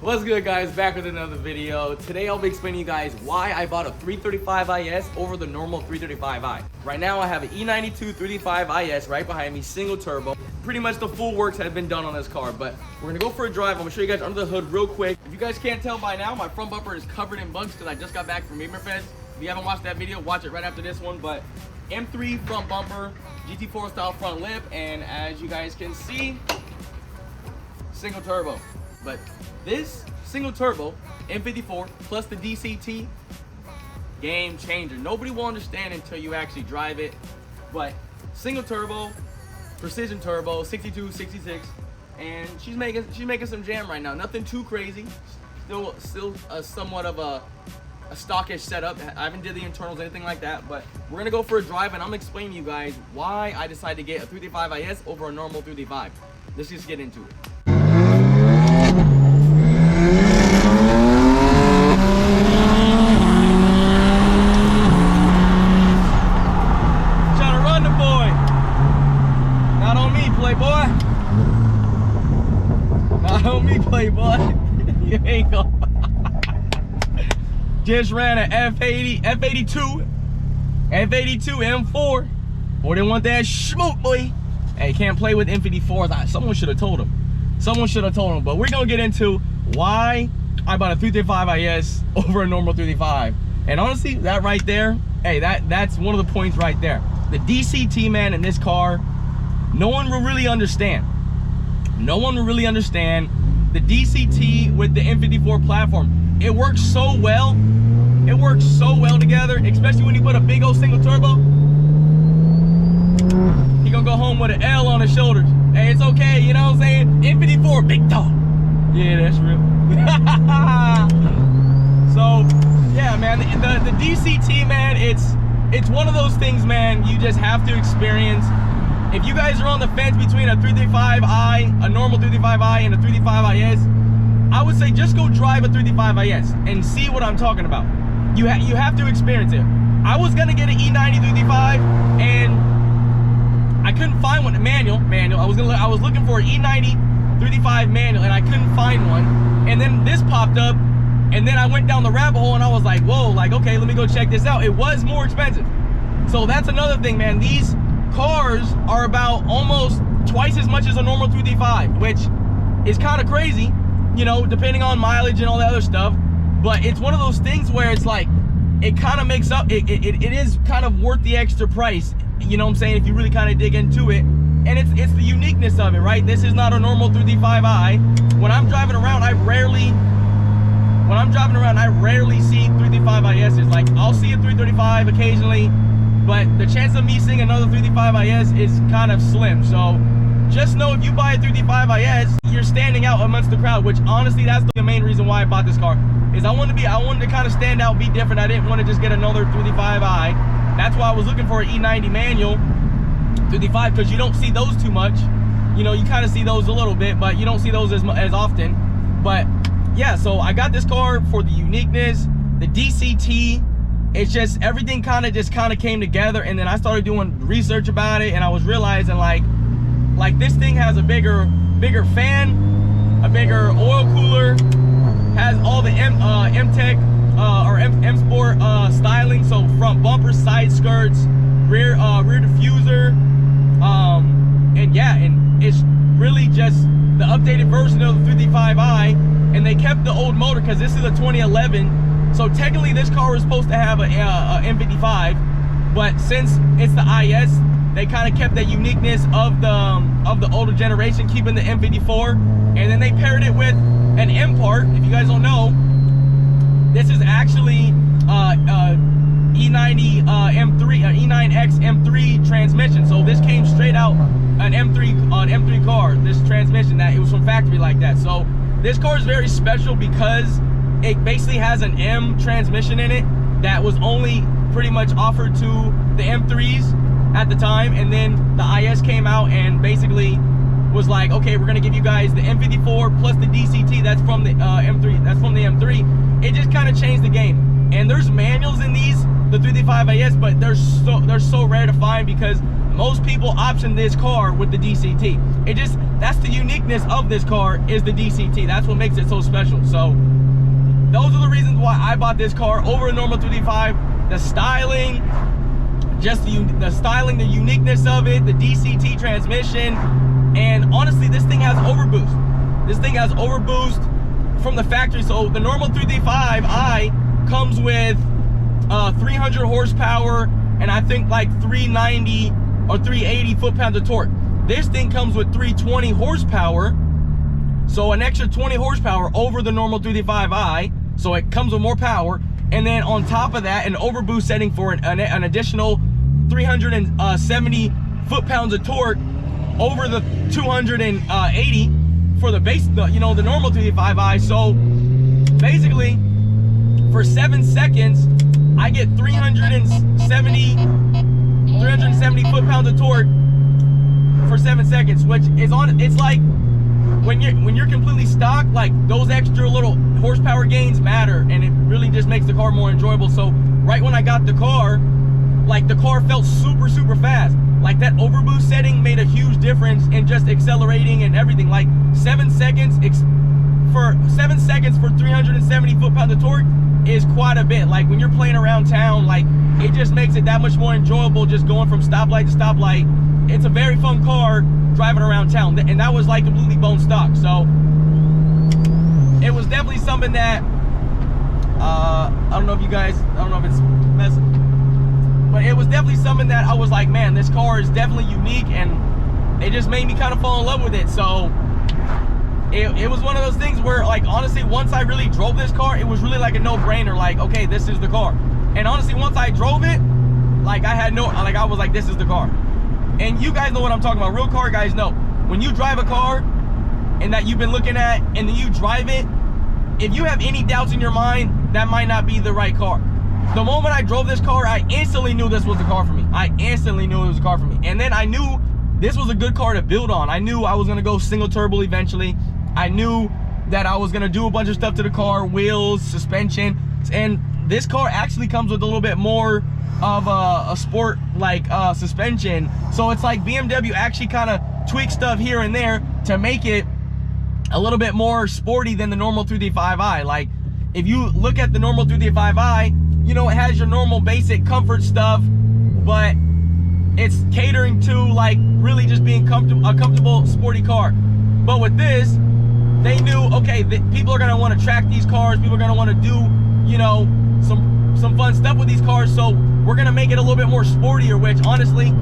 What's good, guys? Back with another video. Today I'll be explaining to you guys why I bought a 335 IS over the normal 335i. Right now I have an E92 335 IS right behind me, single turbo. Pretty much the full works have been done on this car, but we're gonna go for a drive. I'm gonna show you guys under the hood real quick. If you guys can't tell by now, my front bumper is covered in bugs because I just got back from Fest. If you haven't watched that video, watch it right after this one. But M3 front bumper, GT4 style front lip, and as you guys can see, single turbo. But this single turbo M54 plus the DCT, game changer. Nobody will understand until you actually drive it. But single turbo, precision turbo, 62, 66, and she's making some jam right now. Nothing too crazy. Still somewhat of a stockish setup. I haven't did the internals, anything like that. But we're gonna go for a drive, and I'm gonna explain to you guys why I decided to get a 335 IS over a normal 335. Let's just get into it. Playboy, you ain't gonna. Just ran an F82 M4. Or they want that smoke, boy. Hey, can't play with M54s. Someone should have told him. But we're gonna get into why I bought a 335 IS over a normal 335. And honestly, that right there, hey, that's one of the points right there. The DCT, man, in this car, no one will really understand. The DCT with the M54 platform. It works so well. It works so well together, especially when you put a big old single turbo. He gonna go home with an L on his shoulders. Hey, it's okay, you know what I'm saying? M54, big dog. Yeah, that's real. So, yeah, man, the DCT, man, it's one of those things, man, you just have to experience. If you guys are on the fence between a 335i, a normal 335i, and a 335 IS, I would say just go drive a 335 IS and see what I'm talking about. You have to experience it. I was gonna get an E90 335, and I couldn't find one. Manual. I was looking for an E90 335 manual, and I couldn't find one. And then this popped up, and then I went down the rabbit hole, and I was like, whoa, like, okay, let me go check this out. It was more expensive. So that's another thing, man. These cars are about almost twice as much as a normal 335, which is kind of crazy, you know, depending on mileage and all that other stuff. But it's one of those things where it's like, it kind of makes up, it is kind of worth the extra price, you know what I'm saying, if you really kind of dig into it. And it's the uniqueness of it, right? This is not a normal 335i. When I'm driving around, I rarely see 335 ISs. Like, I'll see a 335 occasionally, but the chance of me seeing another 335 IS is kind of slim. So just know if you buy a 335 IS, you're standing out amongst the crowd, which honestly, that's the main reason why I bought this car. Is I wanted to kind of stand out, be different. I didn't want to just get another 335i. That's why I was looking for an E90 manual 335, because you don't see those too much. You know, you kind of see those a little bit, but you don't see those as often. But yeah, so I got this car for the uniqueness, the DCT. It's just everything kind of came together, and then I started doing research about it, and I was realizing like this thing has a bigger fan, a bigger oil cooler, has all the M-Tech or M-Sport styling, so front bumper, side skirts, rear diffuser, and yeah, and it's really just the updated version of the 335i, and they kept the old motor because this is a 2011. So technically this car was supposed to have a M55, but since it's the IS, they kind of kept the uniqueness of the older generation, keeping the M54, and then they paired it with an M part. If you guys don't know, this is actually E90 M3, E9X M3 transmission. So this came straight out an M3 car. This transmission, that it was from factory like that. So this car is very special because it basically has an M transmission in it that was only pretty much offered to the M3s at the time, and then the IS came out and basically was like, okay, we're gonna give you guys the M54 plus the DCT that's from the M3. That's from the M3. It just kind of changed the game. And there's manuals in these, the 335 IS, but they're so rare to find because most people option this car with the DCT. It just, that's the uniqueness of this car, is the DCT. That's what makes it so special. So those are the reasons why I bought this car over a normal 355. The styling, just the styling, the uniqueness of it, the DCT transmission, and honestly, this thing has overboost. This thing has overboost from the factory. So the normal 355i comes with 300 horsepower and I think like 390 or 380 foot-pounds of torque. This thing comes with 320 horsepower, so an extra 20 horsepower over the normal 355i, so it comes with more power. And then on top of that, an overboost setting for an additional 370 foot-pounds of torque over the 280 for the base, you know, the normal 355i. So basically, for 7 seconds, I get 370 foot-pounds of torque for 7 seconds, which is on. It's like when you're completely stock, like those extra little horsepower gains matter, and it really just makes the car more enjoyable. So right when I got the car, like the car felt super fast. Like that overboost setting made a huge difference in just accelerating and everything. Like 7 seconds for 370 foot-pounds of torque is quite a bit. Like when you're playing around town, like it just makes it that much more enjoyable just going from stoplight to stoplight. It's a very fun car driving around town, and that was like completely bone stock. So it was definitely something that I don't know if you guys, I don't know if it's messing, but it was definitely something that I was like, man, this car is definitely unique, and it just made me kind of fall in love with it. So it was one of those things where, like, honestly, once I really drove this car, it was really like a no-brainer. Like, okay, this is the car. And honestly, once I drove it, like I was like, this is the car. And you guys know what I'm talking about. Real car guys know. When you drive a car and that you've been looking at, and then you drive it, if you have any doubts in your mind, that might not be the right car. The moment I drove this car, I instantly knew this was the car for me. I instantly knew it was a car for me. And then I knew this was a good car to build on. I knew I was gonna go single turbo eventually. I knew that I was gonna do a bunch of stuff to the car, wheels, suspension, and this car actually comes with a little bit more of a sport like suspension. So it's like BMW actually kind of tweaks stuff here and there to make it a little bit more sporty than the normal 355i. Like if you look at the normal 355i, you know, it has your normal basic comfort stuff, but it's catering to like really just being a comfortable sporty car. But with this, they knew, okay, people are gonna want to track these cars, people are gonna want to do, you know, some fun stuff with these cars, so we're gonna make it a little bit more sportier, which honestly,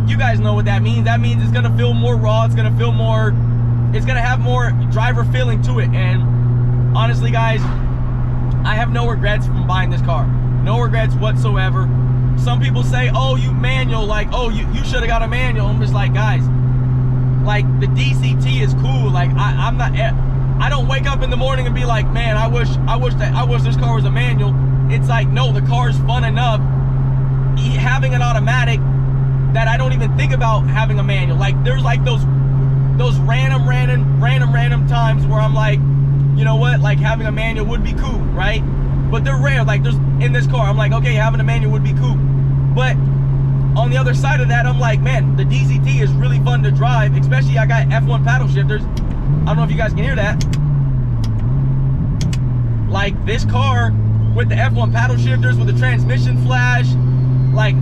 you guys know what that means. That means it's gonna feel more raw, it's gonna feel more, it's gonna have more driver feeling to it. And honestly guys, I have no regrets from buying this car. No regrets whatsoever. Some people say, oh, you manual, like, oh, you should have got a manual. I'm just like, guys, like the DCT is cool. Like I don't wake up in the morning and be like, man, I wish this car was a manual. It's like, no, the car's fun enough having an automatic that I don't even think about having a manual. Like there's like those random times where I'm like, you know what, like having a manual would be cool, right? But they're rare. Like there's in this car, I'm like, okay, having a manual would be cool. But on the other side of that, I'm like, man, the DCT is really fun to drive, especially I got F1 paddle shifters. I don't know if you guys can hear that. Like this car with the F1 paddle shifters, with the transmission flash, like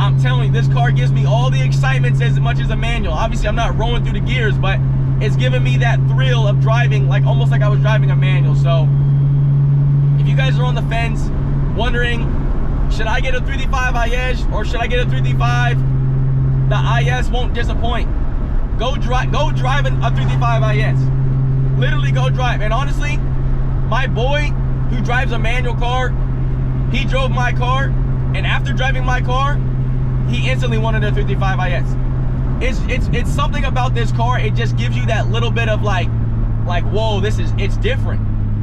I'm telling you, this car gives me all the excitement as much as a manual. Obviously, I'm not rolling through the gears, but it's giving me that thrill of driving, like almost like I was driving a manual. So if you guys are on the fence, wondering, should I get a 355i or should I get a 355? The IS won't disappoint. Go driving a 355i. Literally go drive. And honestly, my boy who drives a manual car, he drove my car, and after driving my car, he instantly wanted a 355i. It's something about this car. It just gives you that little bit of like whoa, it's different.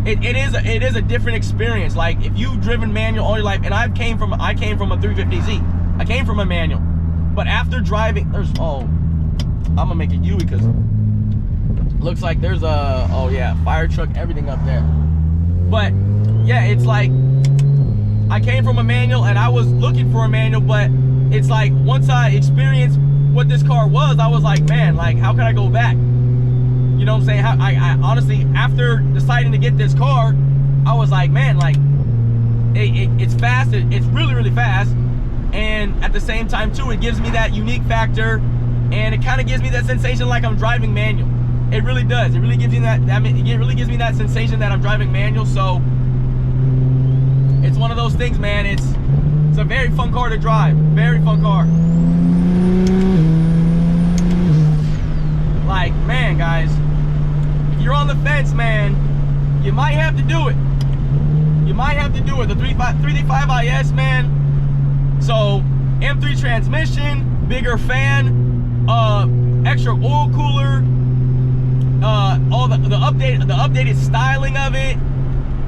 It is a different experience. Like if you've driven manual all your life, and I came from a 350Z. I came from a manual, but after driving, I'm gonna make it U because looks like there's a fire truck, everything up there. But yeah, it's like I came from a manual and I was looking for a manual, but it's like once I experienced what this car was, I was like, man, like how can I go back? You know what I'm saying? I honestly, after deciding to get this car, I was like, man, like it's fast. It's really, really fast. And at the same time too, it gives me that unique factor, and it kind of gives me that sensation like I'm driving manual. It really does. It really gives you that. It really gives me that sensation that I'm driving manual. So it's one of those things, man. It's a very fun car to drive. Very fun car. Like, man, guys, if you're on the fence, man, you might have to do it. You might have to do it. The 335 IS, man. So M3 transmission, bigger fan, extra oil cooler, all the updated styling of it.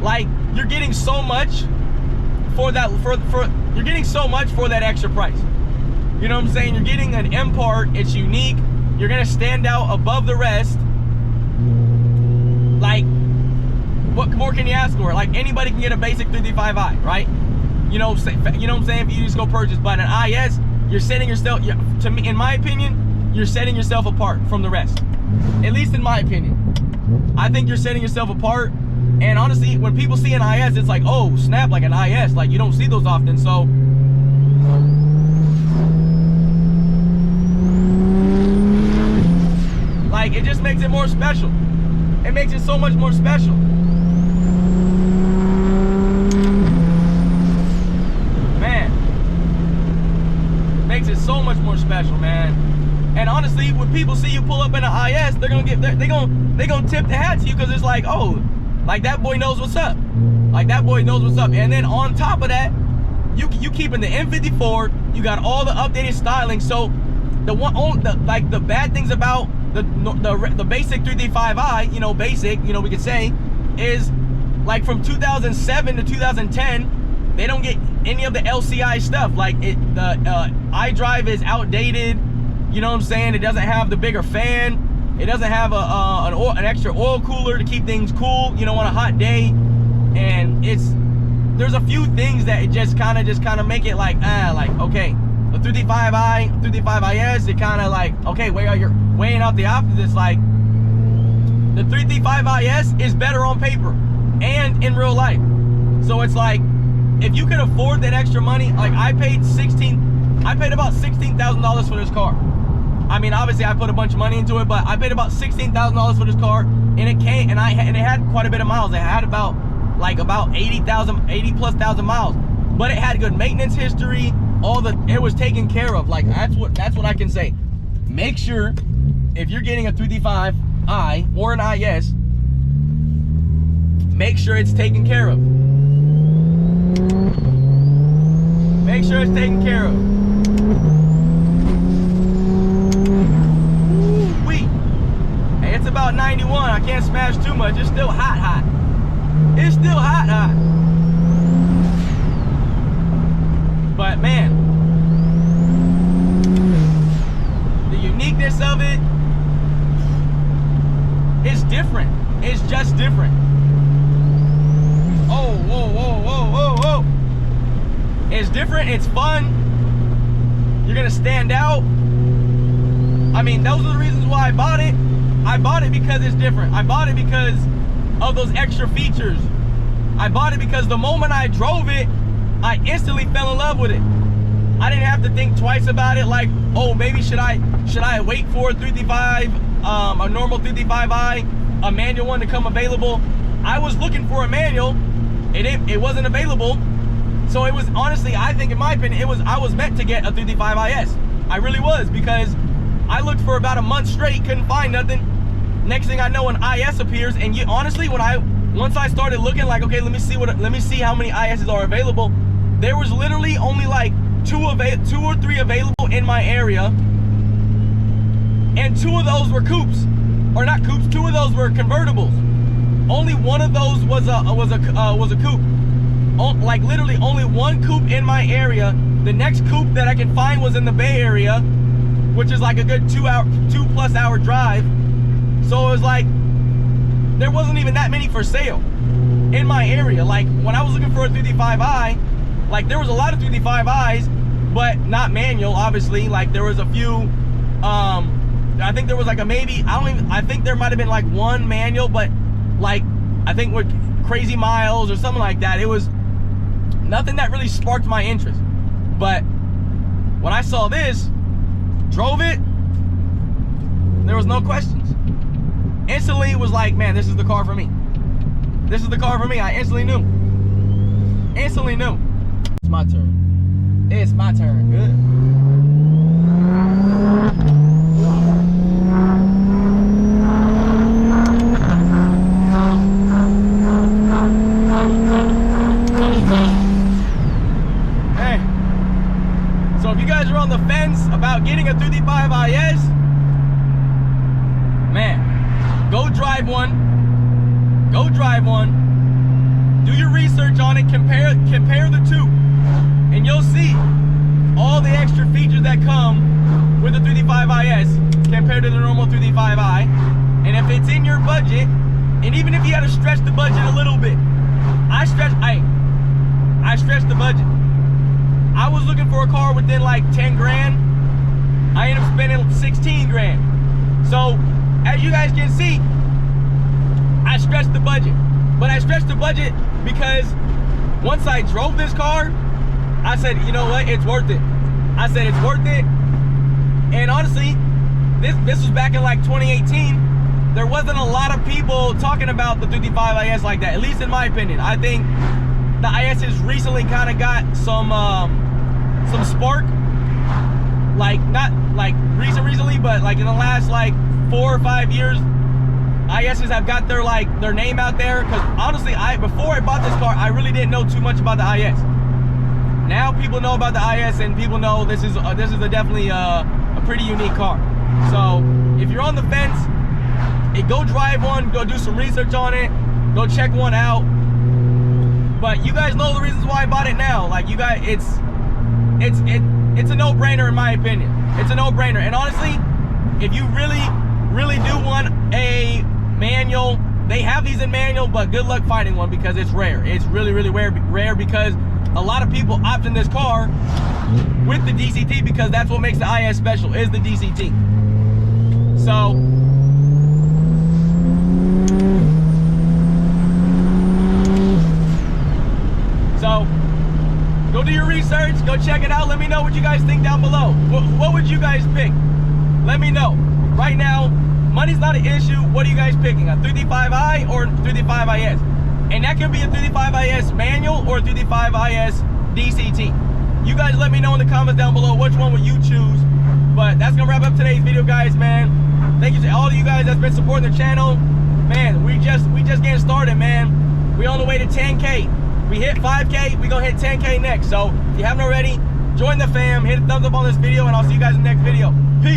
Like, you're getting so much for that you're getting so much for that extra price. You know what I'm saying? You're getting an M part. It's unique. You're gonna stand out above the rest. Like, what more can you ask for? Like, anybody can get a basic 335i, right? You know what I'm saying? If you just go purchase, but an IS, you're setting yourself, to me, in my opinion, you're setting yourself apart from the rest. At least in my opinion. I think you're setting yourself apart. And honestly, when people see an IS, it's like, oh, snap, like an IS. Like, you don't see those often, so. Like, it just makes it more special. It makes it so much more special. Man. It makes it so much more special, man. And honestly, when people see you pull up in an IS, they're gonna tip the hat to you, because it's like, oh, like that boy knows what's up. Like that boy knows what's up. And then on top of that, you keeping the M54, you got all the updated styling. So the bad things about the basic 335i, you know, basic, you know, we could say, is like from 2007 to 2010, they don't get any of the LCI stuff. Like the iDrive is outdated. You know what I'm saying? It doesn't have the bigger fan. It doesn't have an extra oil cooler to keep things cool, you know, on a hot day. And there's a few things that it just kind of make it like, okay, the 335i, 335is, it kind of like, okay, you're weighing out the options. It's like the 335is is better on paper and in real life. So it's like, if you can afford that extra money, like I paid about $16,000 for this car. I mean, obviously I put a bunch of money into it, but I paid about $16,000 for this car, and it came, and it had quite a bit of miles. It had about 80,000 miles, but it had good maintenance history. It was taken care of. Like, that's what I can say. Make sure, if you're getting a 335i or an IS, make sure it's taken care of. Make sure it's taken care of. It's about 91. I can't smash too much. It's still hot. It's still hot. But man, the uniqueness of it is different. It's just different. Oh, whoa. It's different. It's fun. You're gonna stand out. I mean, those are the reasons why I bought it. I bought it because it's different. I bought it because of those extra features. I bought it because the moment I drove it, I instantly fell in love with it. I didn't have to think twice about it, like, oh, maybe should I wait for a 335, a normal 335i, a manual one to come available. I was looking for a manual, it wasn't available. So it was, honestly, I think in my opinion, I was meant to get a 335is. I really was, because I looked for about a month straight, couldn't find nothing. Next thing I know, an IS appears, and honestly, once I started looking, like, okay, let me see how many ISs are available. There was literally only like two or three available in my area, and two of those were coupes, or not coupes. Two of those were convertibles. Only one of those was a coupe. Like literally only one coupe in my area. The next coupe that I can find was in the Bay Area, which is like a good 2+ hour drive. So it was like, there wasn't even that many for sale in my area. Like when I was looking for a 335i, like there was a lot of 335is, but not manual, obviously. Like there was a few, I think there was like a maybe, I think there might have been like one manual, but like, I think with crazy miles or something like that, it was nothing that really sparked my interest. But when I saw this, drove it, there was no questions. Instantly was like, man, this is the car for me. This is the car for me. I instantly knew. Instantly knew. It's my turn. It's my turn. Good. Hey. So if you guys are on the fence about getting a 335 IS, man, go drive one. Go drive one. Do your research on it. Compare the two, and you'll see all the extra features that come with the 335 IS compared to the normal 335i. And if it's in your budget, and even if you had to stretch the budget a little bit, I stretched the budget. I was looking for a car within like 10 grand. I ended up spending 16 grand. So as you guys can see, I stretched the budget. But I stretched the budget because once I drove this car, I said, you know what, it's worth it. I said it's worth it. And honestly, this was back in like 2018. There wasn't a lot of people talking about the 335 IS like that, at least in my opinion. I think the IS has recently kind of got some spark. Like, not like recently, but like in the last like 4 or 5 years, ISs have got their name out there. Because honestly, before I bought this car, I really didn't know too much about the IS. Now people know about the IS, and people know this is definitely a pretty unique car. So if you're on the fence, go drive one, go do some research on it, go check one out. But you guys know the reasons why I bought it now. Like, you guys, it's a no-brainer in my opinion. It's a no-brainer. And honestly, if you really do want a manual, they have these in manual, but good luck finding one because it's rare. It's really rare because a lot of people opt in this car with the DCT because that's what makes the IS special, is the DCT. So go do your research, go check it out. Let me know what you guys think down below. What would you guys pick? Let me know. Right now, money's not an issue. What are you guys picking? A 335i or 335 IS? And that could be a 335 IS manual or a 335 IS DCT. You guys let me know in the comments down below which one would you choose. But that's gonna wrap up today's video, guys, man. Thank you to all of you guys that's been supporting the channel. Man, we just getting started, man. We on the way to 10K. We hit 5K, we gonna hit 10K next. So if you haven't already, join the fam, hit a thumbs up on this video, and I'll see you guys in the next video. Peace.